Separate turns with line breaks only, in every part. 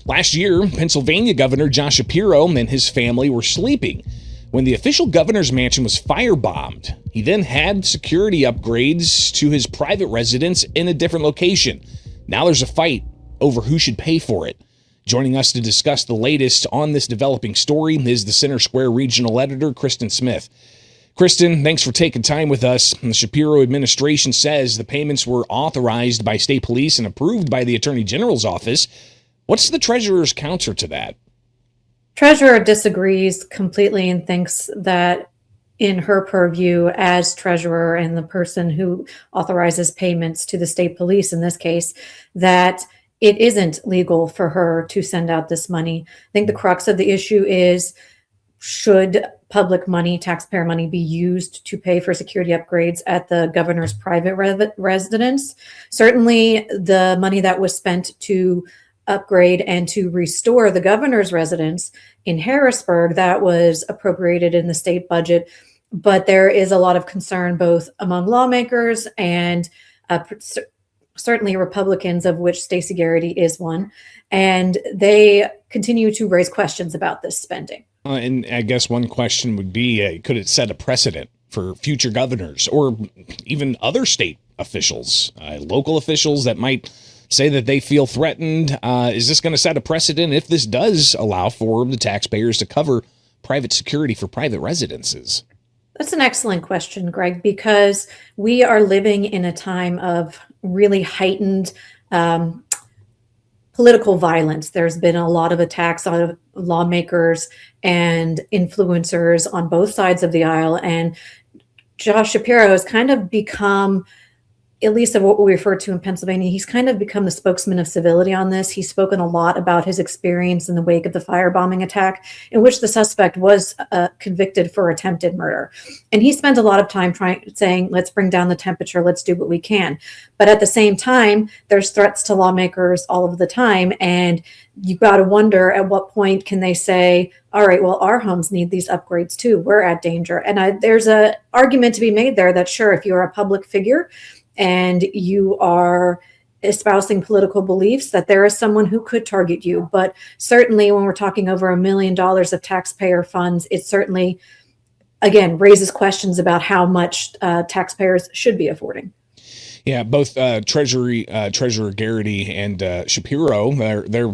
Last year, Pennsylvania Governor Josh Shapiro and his family were sleeping when the official governor's mansion was firebombed. He then had security upgrades to his private residence in a different location. Now there's a fight over who should pay for it. Joining us to discuss the latest on this developing story is the Center Square Regional Editor, Kristen Smith. Kristen, thanks for taking time with us. The Shapiro administration says the payments were authorized by state police and approved by the Attorney General's office. What's the Treasurer's counter to that?
Treasurer disagrees completely and thinks that in her purview as treasurer and the person who authorizes payments to the state police in this case, that it isn't legal for her to send out this money. I think the crux of the issue is, should public money, taxpayer money, be used to pay for security upgrades at the governor's private residence? Certainly the money that was spent to upgrade and to restore the governor's residence in Harrisburg, that was appropriated in the state budget. But there is a lot of concern both among lawmakers and certainly Republicans, of which Stacy Garrity is one, and they continue to raise questions about this spending.
And I guess one question would be, could it set a precedent for future governors or even other state officials, local officials that might say that they feel threatened? Is this going to set a precedent if this does allow for the taxpayers to cover private security for private residences?
That's an excellent question, Greg, because we are living in a time of really heightened political violence. There's been a lot of attacks on lawmakers and influencers on both sides of the aisle. And Josh Shapiro has kind of become, at least of what we refer to in Pennsylvania, he's kind of become the spokesman of civility on this. He's spoken a lot about his experience in the wake of the firebombing attack, in which the suspect was convicted for attempted murder. And he spent a lot of time saying, let's bring down the temperature, let's do what we can. But at the same time, there's threats to lawmakers all of the time. And you've got to wonder, at what point can they say, all right, well, our homes need these upgrades too. We're at danger. And there's an argument to be made there that, sure, if you're a public figure and you are espousing political beliefs, that there is someone who could target you. But certainly when we're talking over $1 million of taxpayer funds, it certainly, again, raises questions about how much taxpayers should be affording.
Yeah, both Treasurer Garrity and Shapiro, they're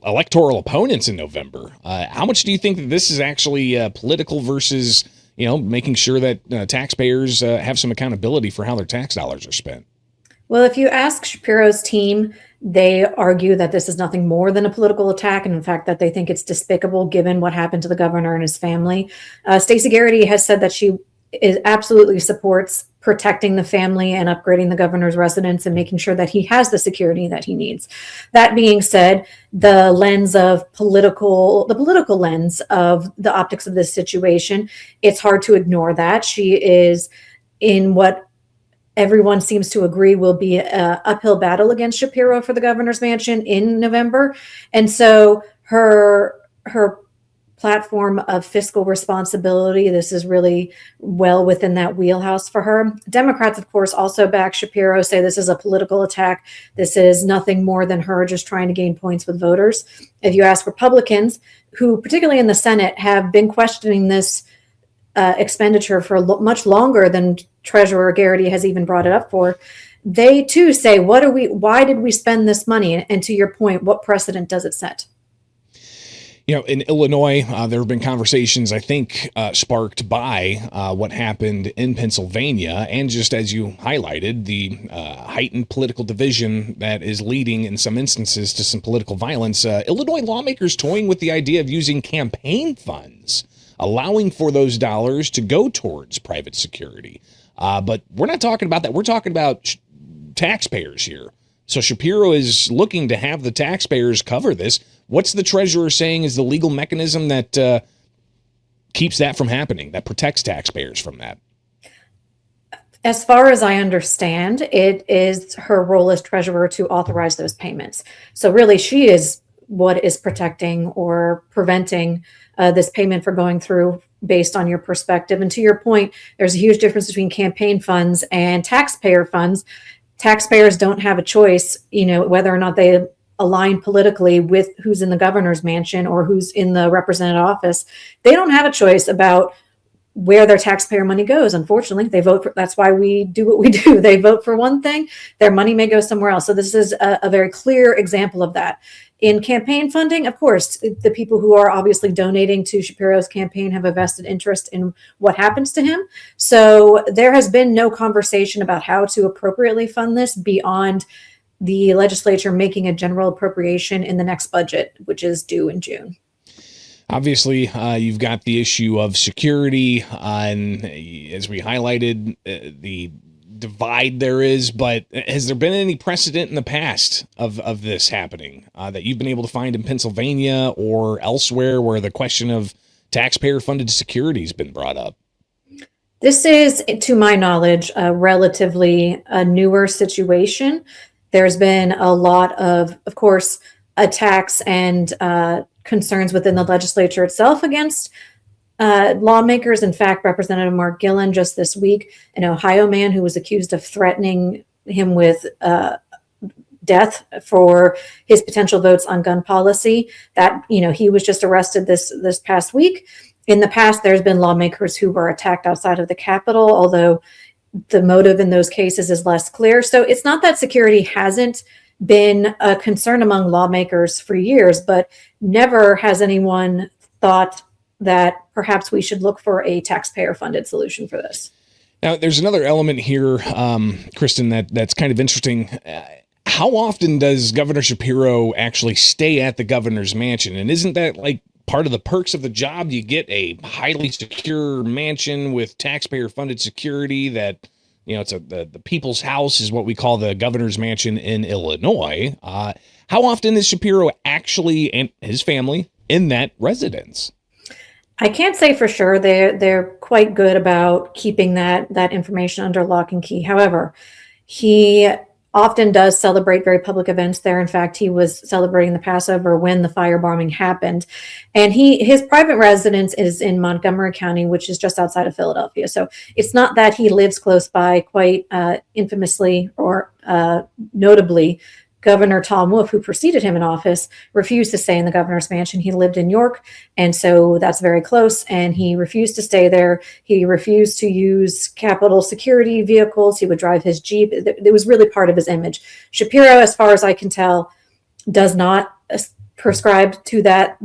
electoral opponents in November. How much do you think that this is actually political versus making sure that taxpayers have some accountability for how their tax dollars are spent?
Well, if you ask Shapiro's team, they argue that this is nothing more than a political attack, and in fact, that they think it's despicable given what happened to the governor and his family. Stacy Garrity has said that she absolutely supports protecting the family and upgrading the governor's residence and making sure that he has the security that he needs. That being said, the political lens of the optics of this situation, it's hard to ignore that. She is in what everyone seems to agree will be an uphill battle against Shapiro for the governor's mansion in November. And so her platform of fiscal responsibility, this is really well within that wheelhouse for her. Democrats, of course, also back Shapiro, say this is a political attack. This is nothing more than her just trying to gain points with voters. If you ask Republicans, who particularly in the Senate have been questioning this expenditure for much longer than Treasurer Garrity has even brought it up for, they too say, why did we spend this money? And to your point, what precedent does it set?
In Illinois, there have been conversations, I think, sparked by what happened in Pennsylvania. And just as you highlighted, the heightened political division that is leading in some instances to some political violence. Illinois lawmakers toying with the idea of using campaign funds, allowing for those dollars to go towards private security. But we're not talking about that. We're talking about taxpayers here. So Shapiro is looking to have the taxpayers cover this. What's the treasurer saying is the legal mechanism that keeps that from happening, that protects taxpayers from that?
As far as I understand, it is her role as treasurer to authorize those payments. So really, she is what is protecting or preventing this payment from going through based on your perspective. And to your point, there's a huge difference between campaign funds and taxpayer funds. Taxpayers don't have a choice, whether or not they aligned politically with who's in the governor's mansion or who's in the representative office, they don't have a choice about where their taxpayer money goes. Unfortunately, they vote for, that's why we do what we do. They vote for one thing, their money may go somewhere else. So this is a very clear example of that. In campaign funding, of course, the people who are obviously donating to Shapiro's campaign have a vested interest in what happens to him. So there has been no conversation about how to appropriately fund this beyond the legislature making a general appropriation in the next budget, which is due in June.
Obviously, you've got the issue of security, and as we highlighted, the divide there is. But has there been any precedent in the past of this happening that you've been able to find in Pennsylvania or elsewhere where the question of taxpayer-funded security has been brought up?
This is, to my knowledge, a relatively newer situation. There's been a lot of course, attacks and concerns within the legislature itself against lawmakers. In fact, Representative Mark Gillen just this week, an Ohio man who was accused of threatening him with death for his potential votes on gun policy, that, he was just arrested this past week. In the past, there's been lawmakers who were attacked outside of the Capitol, although the motive in those cases is less clear. So it's not that security hasn't been a concern among lawmakers for years, but never has anyone thought that perhaps we should look for a taxpayer-funded solution for this.
Now, there's another element here, Kristen, that's kind of interesting. How often does Governor Shapiro actually stay at the governor's mansion? And isn't that like part of the perks of the job? You get a highly secure mansion with taxpayer-funded security that, it's the people's house is what we call the governor's mansion in Illinois. How often is Shapiro actually and his family in that residence?
I can't say for sure. They're quite good about keeping that information under lock and key. However, he often does celebrate very public events there. In fact, he was celebrating the Passover when the firebombing happened. And his private residence is in Montgomery County, which is just outside of Philadelphia. So it's not that he lives close by. Quite infamously or notably, Governor Tom Wolf, who preceded him in office, refused to stay in the governor's mansion. He lived in York, and so that's very close, and he refused to stay there. He refused to use Capitol security vehicles. He would drive his Jeep. It was really part of his image. Shapiro, as far as I can tell, does not prescribe to that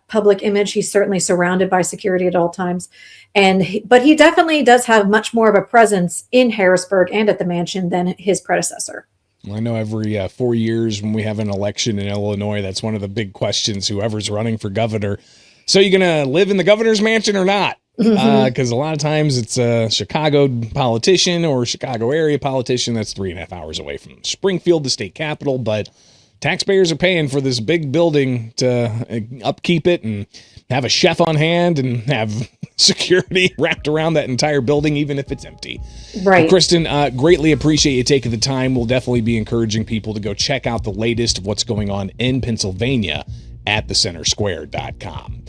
public image. He's certainly surrounded by security at all times, but he definitely does have much more of a presence in Harrisburg and at the mansion than his predecessor.
I know every 4 years when we have an election in Illinois, that's one of the big questions, whoever's running for governor. So you're going to live in the governor's mansion or not? Because a lot of times it's a Chicago politician or Chicago area politician that's 3.5 hours away from Springfield, the state capital. But taxpayers are paying for this big building to upkeep it and have a chef on hand and have security wrapped around that entire building, even if it's empty.
Right.
Well, Kristen, greatly appreciate you taking the time. We'll definitely be encouraging people to go check out the latest of what's going on in Pennsylvania at thecentersquare.com.